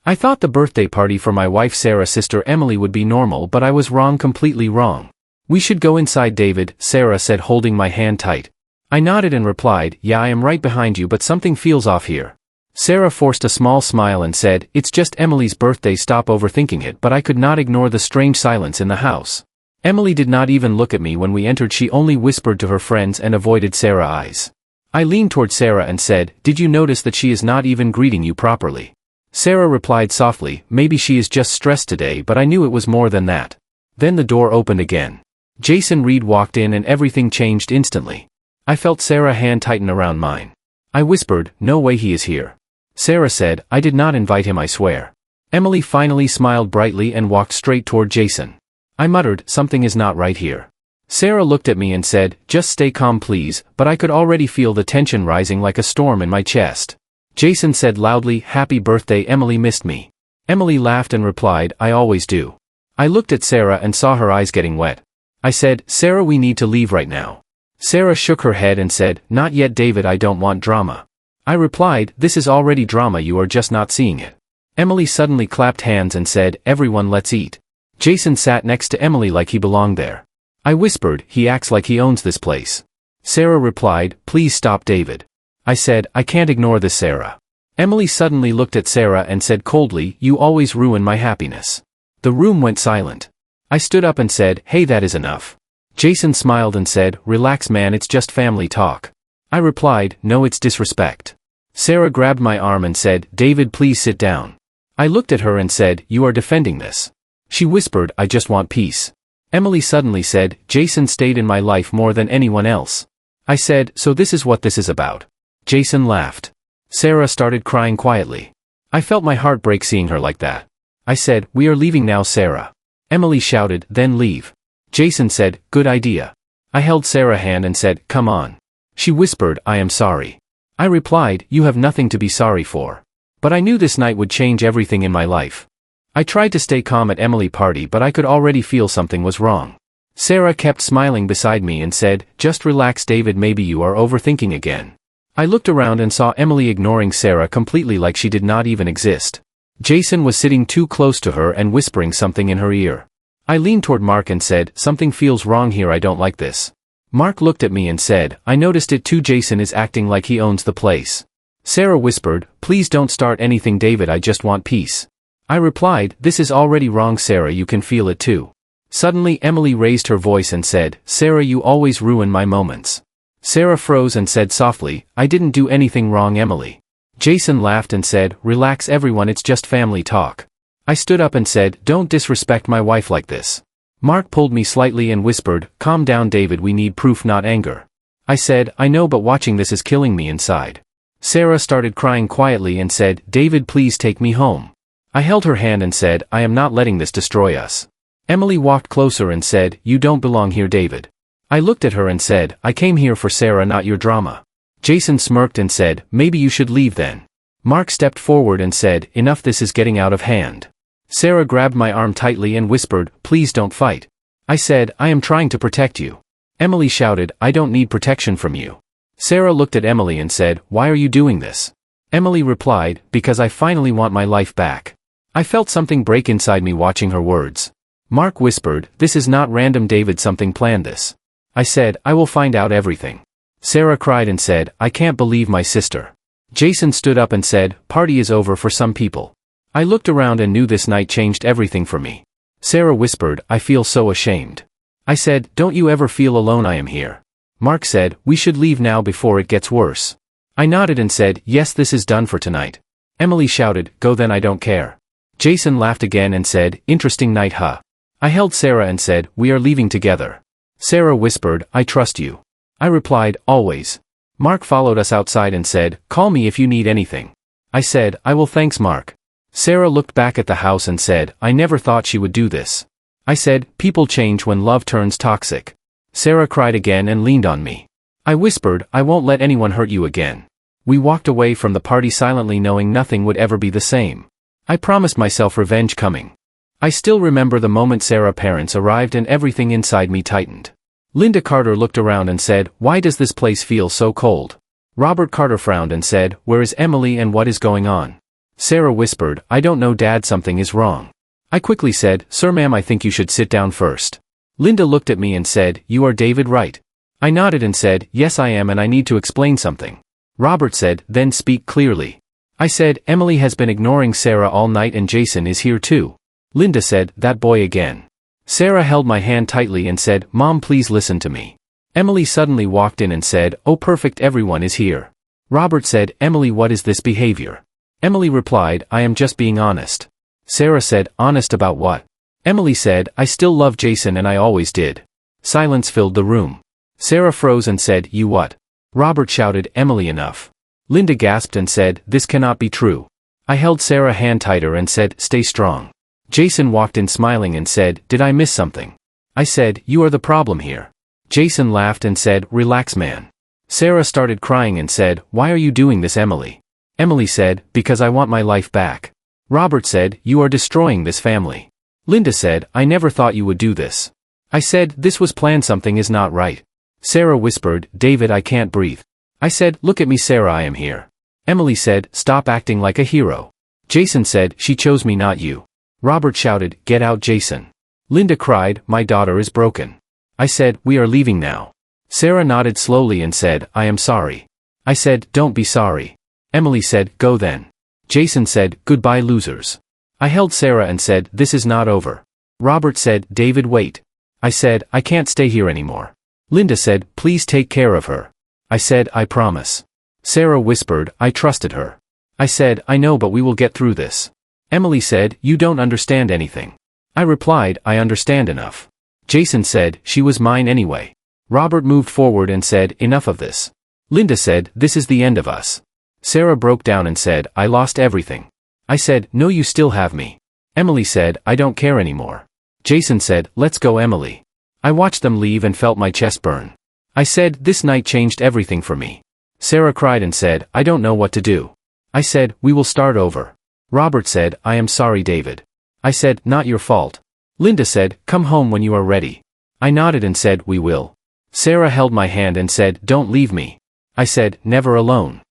I thought the birthday party for my wife Sarah's sister Emily would be normal, but I was wrong, completely wrong. We should go inside, David, Sarah said, holding my hand tight. I nodded and replied, yeah, I am right behind you, but something feels off here. Sarah forced a small smile and said, it's just Emily's birthday, stop overthinking it, but I could not ignore the strange silence in the house. Emily did not even look at me when we entered, she only whispered to her friends and avoided Sarah's eyes. I leaned toward Sarah and said, did you notice that she is not even greeting you properly? Sarah replied softly, maybe she is just stressed today, but I knew it was more than that. Then the door opened again. Jason Reed walked in and everything changed instantly. I felt Sarah's hand tighten around mine. I whispered, no way he is here. Sarah said, I did not invite him, I swear. Emily finally smiled brightly and walked straight toward Jason. I muttered, something is not right here. Sarah looked at me and said, just stay calm please, but I could already feel the tension rising like a storm in my chest. Jason said loudly, happy birthday, Emily missed me. Emily laughed and replied, I always do. I looked at Sarah and saw her eyes getting wet. I said, Sarah, we need to leave right now. Sarah shook her head and said, not yet, David, I don't want drama. I replied, this is already drama, you are just not seeing it. Emily suddenly clapped hands and said, everyone, let's eat. Jason sat next to Emily like he belonged there. I whispered, he acts like he owns this place. Sarah replied, please stop, David. I said, I can't ignore this, Sarah. Emily suddenly looked at Sarah and said coldly, you always ruin my happiness. The room went silent. I stood up and said, hey, that is enough. Jason smiled and said, relax man, it's just family talk. I replied, no, it's disrespect. Sarah grabbed my arm and said, David, please sit down. I looked at her and said, you are defending this. She whispered, I just want peace. Emily suddenly said, Jason stayed in my life more than anyone else. I said, so this is what this is about. Jason laughed. Sarah started crying quietly. I felt my heart break seeing her like that. I said, we are leaving now, Sarah. Emily shouted, then leave. Jason said, good idea. I held Sarah's hand and said, come on. She whispered, I am sorry. I replied, you have nothing to be sorry for. But I knew this night would change everything in my life. I tried to stay calm at Emily's party, but I could already feel something was wrong. Sarah kept smiling beside me and said, just relax, David, maybe you are overthinking again. I looked around and saw Emily ignoring Sarah completely like she did not even exist. Jason was sitting too close to her and whispering something in her ear. I leaned toward Mark and said, something feels wrong here, I don't like this. Mark looked at me and said, I noticed it too, Jason is acting like he owns the place. Sarah whispered, please don't start anything, David, I just want peace. I replied, this is already wrong, Sarah, you can feel it too. Suddenly Emily raised her voice and said, Sarah, you always ruin my moments. Sarah froze and said softly, I didn't do anything wrong, Emily. Jason laughed and said, relax everyone, it's just family talk. I stood up and said, don't disrespect my wife like this. Mark pulled me slightly and whispered, calm down, David, we need proof, not anger. I said, I know, but watching this is killing me inside. Sarah started crying quietly and said, David, please take me home. I held her hand and said, I am not letting this destroy us. Emily walked closer and said, you don't belong here, David. I looked at her and said, I came here for Sarah, not your drama. Jason smirked and said, maybe you should leave then. Mark stepped forward and said, enough, this is getting out of hand. Sarah grabbed my arm tightly and whispered, please don't fight. I said, I am trying to protect you. Emily shouted, I don't need protection from you. Sarah looked at Emily and said, why are you doing this? Emily replied, because I finally want my life back. I felt something break inside me watching her words. Mark whispered, this is not random, David, something planned this. I said, I will find out everything. Sarah cried and said, I can't believe my sister. Jason stood up and said, party is over for some people. I looked around and knew this night changed everything for me. Sarah whispered, I feel so ashamed. I said, don't you ever feel alone, I am here. Mark said, we should leave now before it gets worse. I nodded and said, yes, this is done for tonight. Emily shouted, go then, I don't care. Jason laughed again and said, interesting night, huh? I held Sarah and said, we are leaving together. Sarah whispered, I trust you. I replied, always. Mark followed us outside and said, call me if you need anything. I said, I will, thanks, Mark. Sarah looked back at the house and said, I never thought she would do this. I said, people change when love turns toxic. Sarah cried again and leaned on me. I whispered, I won't let anyone hurt you again. We walked away from the party silently, knowing nothing would ever be the same. I promised myself revenge coming. I still remember the moment Sarah's parents arrived and everything inside me tightened. Linda Carter looked around and said, why does this place feel so cold? Robert Carter frowned and said, where is Emily and what is going on? Sarah whispered, I don't know Dad, something is wrong. I quickly said, Sir ma'am, I think you should sit down first. Linda looked at me and said, You are David, right? I nodded and said, Yes I am, and I need to explain something. Robert said, Then speak clearly. I said, Emily has been ignoring Sarah all night and Jason is here too. Linda said, That boy again. Sarah held my hand tightly and said, Mom, please listen to me. Emily suddenly walked in and said, Oh perfect, everyone is here. Robert said, Emily, what is this behavior? Emily replied, I am just being honest. Sarah said, Honest about what? Emily said, I still love Jason and I always did. Silence filled the room. Sarah froze and said, You what? Robert shouted, Emily, enough. Linda gasped and said, This cannot be true. I held Sarah's hand tighter and said, Stay strong. Jason walked in smiling and said, Did I miss something? I said, You are the problem here. Jason laughed and said, Relax, man. Sarah started crying and said, Why are you doing this, Emily? Emily said, Because I want my life back. Robert said, You are destroying this family. Linda said, I never thought you would do this. I said, This was planned, something is not right. Sarah whispered, David, I can't breathe. I said, Look at me, Sarah, I am here. Emily said, Stop acting like a hero. Jason said, She chose me, not you. Robert shouted, Get out, Jason. Linda cried, My daughter is broken. I said, We are leaving now. Sarah nodded slowly and said, I am sorry. I said, Don't be sorry. Emily said, Go then. Jason said, Goodbye, losers. I held Sarah and said, This is not over. Robert said, David, wait. I said, I can't stay here anymore. Linda said, Please take care of her. I said, I promise. Sarah whispered, I trusted her. I said, I know, but we will get through this. Emily said, You don't understand anything. I replied, I understand enough. Jason said, She was mine anyway. Robert moved forward and said, Enough of this. Linda said, This is the end of us. Sarah broke down and said, I lost everything. I said, No, you still have me. Emily said, I don't care anymore. Jason said, Let's go, Emily. I watched them leave and felt my chest burn. I said, This night changed everything for me. Sarah cried and said, I don't know what to do. I said, We will start over. Robert said, I am sorry, David. I said, Not your fault. Linda said, Come home when you are ready. I nodded and said, We will. Sarah held my hand and said, Don't leave me. I said, Never alone.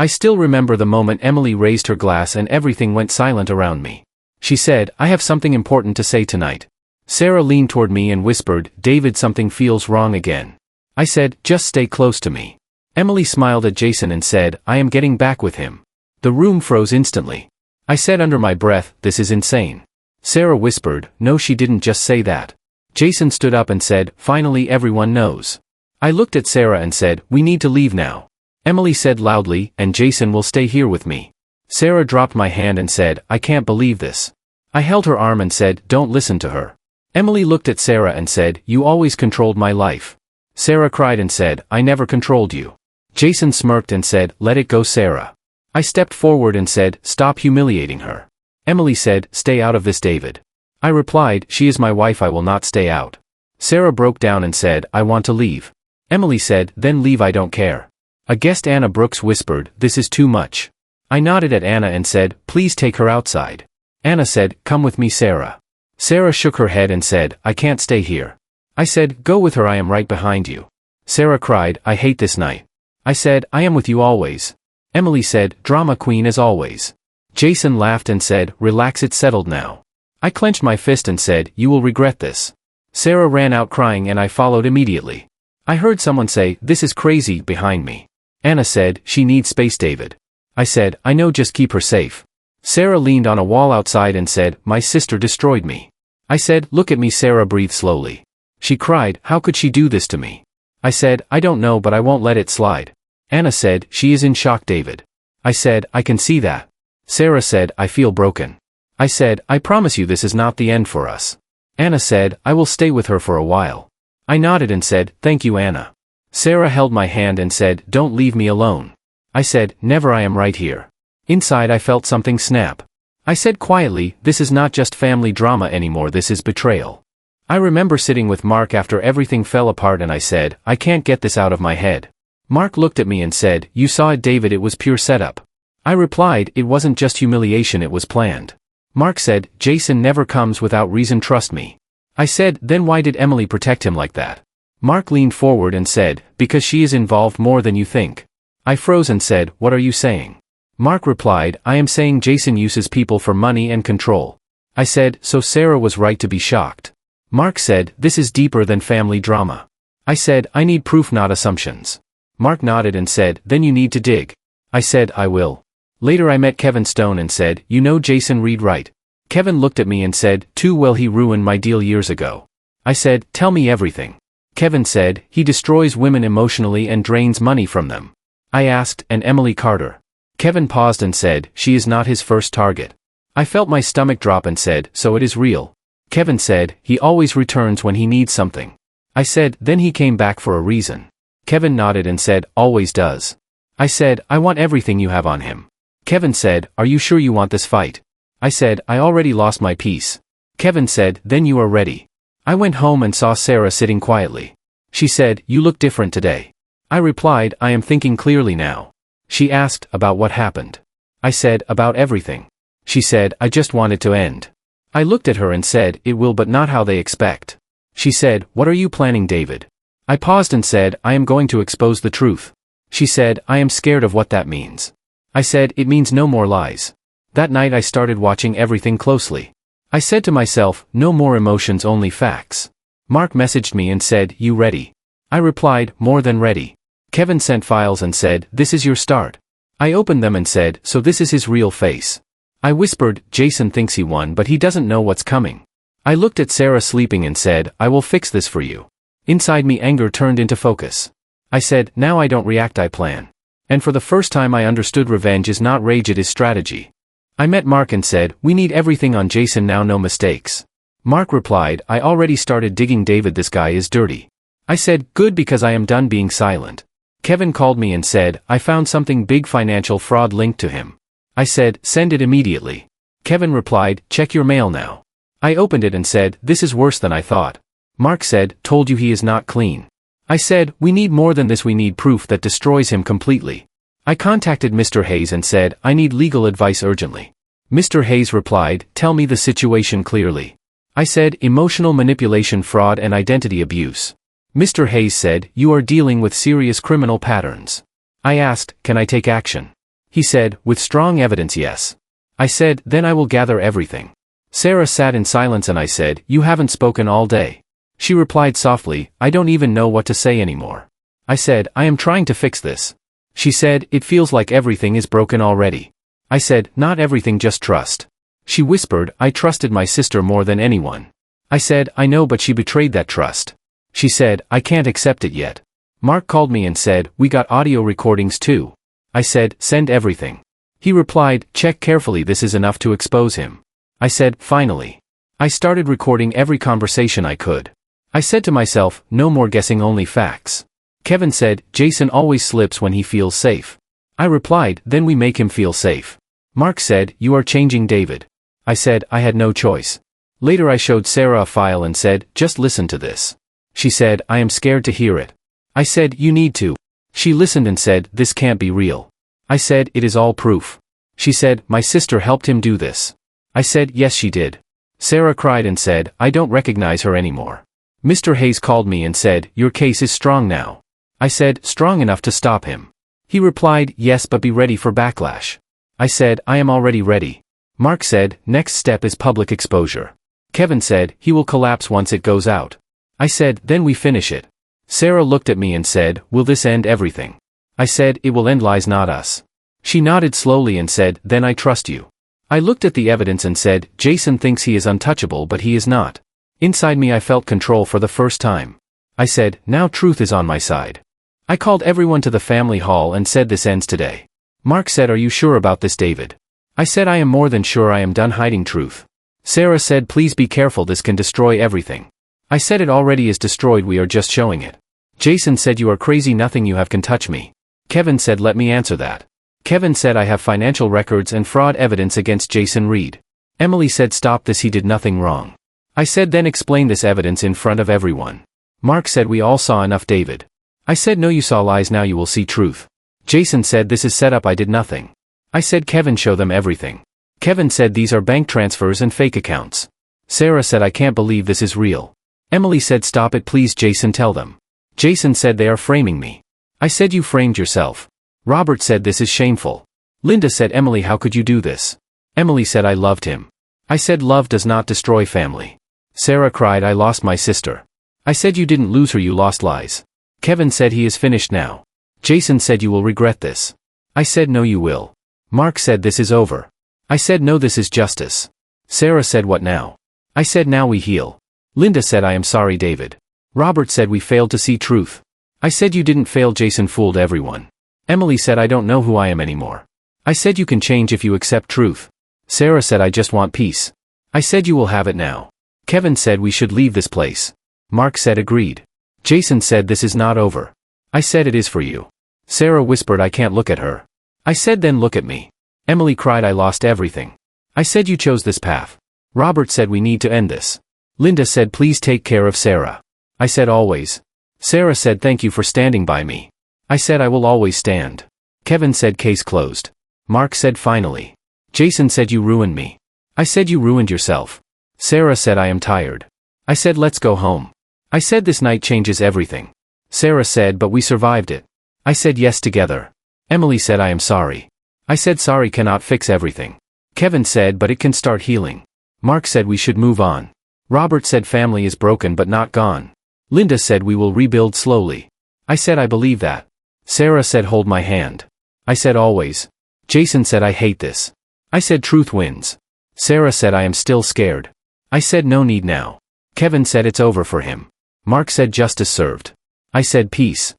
I still remember the moment Emily raised her glass and everything went silent around me. She said, I have something important to say tonight. Sarah leaned toward me and whispered, David, something feels wrong again. I said, Just stay close to me. Emily smiled at Jason and said, I am getting back with him. The room froze instantly. I said under my breath, This is insane. Sarah whispered, No, she didn't just say that. Jason stood up and said, Finally everyone knows. I looked at Sarah and said, We need to leave now. Emily said loudly, And Jason will stay here with me. Sarah dropped my hand and said, I can't believe this. I held her arm and said, Don't listen to her. Emily looked at Sarah and said, You always controlled my life. Sarah cried and said, I never controlled you. Jason smirked and said, Let it go, Sarah. I stepped forward and said, Stop humiliating her. Emily said, Stay out of this, David. I replied, She is my wife, I will not stay out. Sarah broke down and said, I want to leave. Emily said, Then leave, I don't care. A guest, Anna Brooks, whispered, This is too much. I nodded at Anna and said, Please take her outside. Anna said, Come with me, Sarah. Sarah shook her head and said, I can't stay here. I said, Go with her, I am right behind you. Sarah cried, I hate this night. I said, I am with you always. Emily said, Drama queen as always. Jason laughed and said, Relax, it's settled now. I clenched my fist and said, You will regret this. Sarah ran out crying and I followed immediately. I heard someone say, This is crazy, behind me. Anna said, She needs space, David. I said, I know, just keep her safe. Sarah leaned on a wall outside and said, My sister destroyed me. I said, Look at me. Sarah breathed slowly. She cried, How could she do this to me? I said, I don't know, but I won't let it slide. Anna said, She is in shock, David. I said, I can see that. Sarah said, I feel broken. I said, I promise you this is not the end for us. Anna said, I will stay with her for a while. I nodded and said, Thank you, Anna. Sarah held my hand and said, Don't leave me alone. I said, Never, I am right here. Inside I felt something snap. I said quietly, This is not just family drama anymore, this is betrayal. I remember sitting with Mark after everything fell apart and I said, I can't get this out of my head. Mark looked at me and said, You saw it, David, it was pure setup. I replied, It wasn't just humiliation, it was planned. Mark said, Jason never comes without reason, trust me. I said, Then why did Emily protect him like that? Mark leaned forward and said, Because she is involved more than you think. I froze and said, What are you saying? Mark replied, I am saying Jason uses people for money and control. I said, so Sarah was right to be shocked. Mark said, this is deeper than family drama. I said, I need proof, not assumptions. Mark nodded and said, then you need to dig. I said, I will. Later I met Kevin Stone and said, you know Jason Reed, right? Kevin looked at me and said, too well, he ruined my deal years ago. I said, tell me everything. Kevin said, he destroys women emotionally and drains money from them. I asked, and Emily Carter? Kevin paused and said, she is not his first target. I felt my stomach drop and said, so it is real. Kevin said, he always returns when he needs something. I said, then he came back for a reason. Kevin nodded and said, always does. I said, I want everything you have on him. Kevin said, are you sure you want this fight? I said, I already lost my peace. Kevin said, then you are ready. I went home and saw Sarah sitting quietly. She said, you look different today. I replied, I am thinking clearly now. She asked, about what happened? I said, about everything. She said, I just want it to end. I looked at her and said, it will, but not how they expect. She said, what are you planning, David? I paused and said, I am going to expose the truth. She said, I am scared of what that means. I said, it means no more lies. That night I started watching everything closely. I said to myself, no more emotions, only facts. Mark messaged me and said, you ready? I replied, more than ready. Kevin sent files and said, this is your start. I opened them and said, so this is his real face. I whispered, Jason thinks he won, but he doesn't know what's coming. I looked at Sarah sleeping and said, I will fix this for you. Inside me, anger turned into focus. I said, now I don't react, I plan. And for the first time I understood revenge is not rage, it is strategy. I met Mark and said, we need everything on Jason now, no mistakes. Mark replied, I already started digging, David, this guy is dirty. I said, good, because I am done being silent. Kevin called me and said, I found something big, financial fraud linked to him. I said, send it immediately. Kevin replied, check your mail now. I opened it and said, this is worse than I thought. Mark said, told you he is not clean. I said, we need more than this, we need proof that destroys him completely. I contacted Mr. Hayes and said, I need legal advice urgently. Mr. Hayes replied, tell me the situation clearly. I said, emotional manipulation, fraud and identity abuse. Mr. Hayes said, you are dealing with serious criminal patterns. I asked, can I take action? He said, with strong evidence, yes. I said, then I will gather everything. Sarah sat in silence and I said, you haven't spoken all day. She replied softly, I don't even know what to say anymore. I said, I am trying to fix this. She said, it feels like everything is broken already. I said, not everything, just trust. She whispered, I trusted my sister more than anyone. I said, I know, but she betrayed that trust. She said, I can't accept it yet. Mark called me and said, we got audio recordings too. I said, send everything. He replied, check carefully, this is enough to expose him. I said, finally. I started recording every conversation I could. I said to myself, no more guessing, only facts. Kevin said, Jason always slips when he feels safe. I replied, then we make him feel safe. Mark said, you are changing, David. I said, I had no choice. Later I showed Sarah a file and said, just listen to this. She said, I am scared to hear it. I said, you need to. She listened and said, this can't be real. I said, it is all proof. She said, my sister helped him do this. I said, yes, she did. Sarah cried and said, I don't recognize her anymore. Mr. Hayes called me and said, your case is strong now. I said, strong enough to stop him. He replied, yes, but be ready for backlash. I said, I am already ready. Mark said, next step is public exposure. Kevin said, he will collapse once it goes out. I said, then we finish it. Sarah looked at me and said, will this end everything? I said, it will end lies, not us. She nodded slowly and said, then I trust you. I looked at the evidence and said, Jason thinks he is untouchable, but he is not. Inside me I felt control for the first time. I said, now truth is on my side. I called everyone to the family hall and said, this ends today. Mark said, are you sure about this, David? I said, I am more than sure, I am done hiding truth. Sarah said, please be careful, this can destroy everything. I said, it already is destroyed, we are just showing it. Jason said, you are crazy, nothing you have can touch me. Kevin said, let me answer that. Kevin said, I have financial records and fraud evidence against Jason Reed. Emily said, stop this, he did nothing wrong. I said, then explain this evidence in front of everyone. Mark said, we all saw enough, David. I said, no, you saw lies, now you will see truth. Jason said, this is set up, I did nothing. I said, Kevin, show them everything. Kevin said, these are bank transfers and fake accounts. Sarah said, I can't believe this is real. Emily said, stop it please, Jason, tell them. Jason said, they are framing me. I said, you framed yourself. Robert said, this is shameful. Linda said, Emily, how could you do this? Emily said, I loved him. I said, love does not destroy family. Sarah cried, I lost my sister. I said, you didn't lose her, you lost lies. Kevin said, he is finished now. Jason said, you will regret this. I said, no, you will. Mark said, this is over. I said, no, this is justice. Sarah said, what now? I said, now we heal. Linda said, I am sorry, David. Robert said, we failed to see truth. I said, you didn't fail, Jason fooled everyone. Emily said, I don't know who I am anymore. I said, you can change if you accept truth. Sarah said, I just want peace. I said, you will have it now. Kevin said, we should leave this place. Mark said, agreed. Jason said, this is not over. I said, it is for you. Sarah whispered, I can't look at her. I said, then look at me. Emily cried, I lost everything. I said, you chose this path. Robert said, we need to end this. Linda said, please take care of Sarah. I said, always. Sarah said, thank you for standing by me. I said, I will always stand. Kevin said, case closed. Mark said, finally. Jason said, you ruined me. I said, you ruined yourself. Sarah said, I am tired. I said, let's go home. I said, this night changes everything. Sarah said, but we survived it. I said, yes, together. Emily said, I am sorry. I said, sorry cannot fix everything. Kevin said, but it can start healing. Mark said, we should move on. Robert said, family is broken but not gone. Linda said, we will rebuild slowly. I said, I believe that. Sarah said, hold my hand. I said, always. Jason said, I hate this. I said, truth wins. Sarah said, I am still scared. I said, no need now. Kevin said, it's over for him. Mark said, justice served. I said, peace.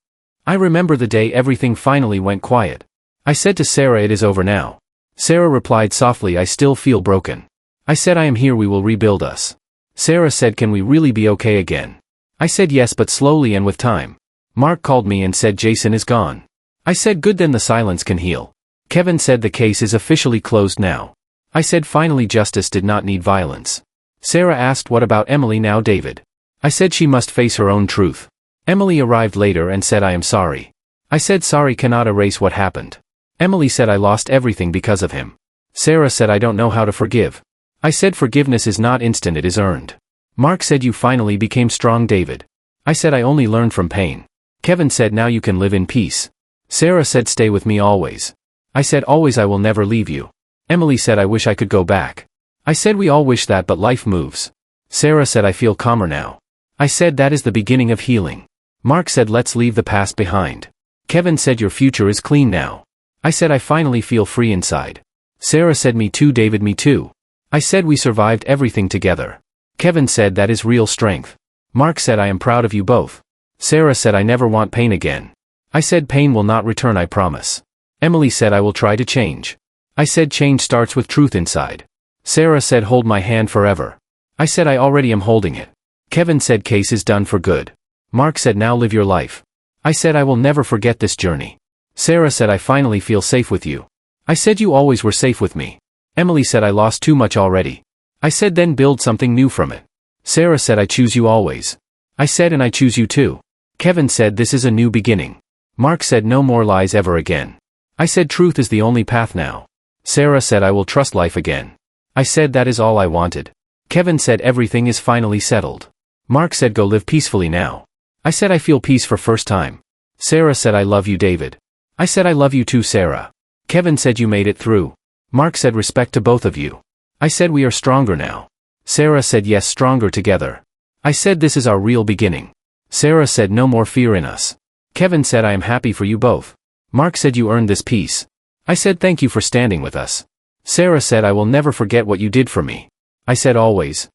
I remember the day everything finally went quiet. I said to Sarah, it is over now. Sarah replied softly, I still feel broken. I said, I am here, we will rebuild us. Sarah said, can we really be okay again? I said, yes, but slowly and with time. Mark called me and said, Jason is gone. I said, good, then the silence can heal. Kevin said, the case is officially closed now. I said, finally, justice did not need violence. Sarah asked, what about Emily now, David? I said, she must face her own truth. Emily arrived later and said, I am sorry. I said, sorry cannot erase what happened. Emily said, I lost everything because of him. Sarah said, I don't know how to forgive. I said, forgiveness is not instant, it is earned. Mark said, you finally became strong, David. I said, I only learned from pain. Kevin said, now you can live in peace. Sarah said, stay with me always. I said, always, I will never leave you. Emily said, I wish I could go back. I said, we all wish that, but life moves. Sarah said, I feel calmer now. I said, that is the beginning of healing. Mark said, let's leave the past behind. Kevin said, your future is clean now. I said, I finally feel free inside. Sarah said, me too, David, me too. I said, we survived everything together. Kevin said, that is real strength. Mark said, I am proud of you both. Sarah said, I never want pain again. I said, pain will not return, I promise. Emily said, I will try to change. I said, change starts with truth inside. Sarah said, hold my hand forever. I said, I already am holding it. Kevin said, case is done for good. Mark said, now live your life. I said, I will never forget this journey. Sarah said, I finally feel safe with you. I said, you always were safe with me. Emily said, I lost too much already. I said, then build something new from it. Sarah said, I choose you always. I said, and I choose you too. Kevin said, this is a new beginning. Mark said, no more lies ever again. I said, truth is the only path now. Sarah said, I will trust life again. I said, that is all I wanted. Kevin said, everything is finally settled. Mark said, go live peacefully now. I said, I feel peace for first time. Sarah said, I love you, David. I said, I love you too, Sarah. Kevin said, you made it through. Mark said, respect to both of you. I said, we are stronger now. Sarah said, yes, stronger together. I said, this is our real beginning. Sarah said, no more fear in us. Kevin said, I am happy for you both. Mark said, you earned this peace. I said, thank you for standing with us. Sarah said, I will never forget what you did for me. I said, always.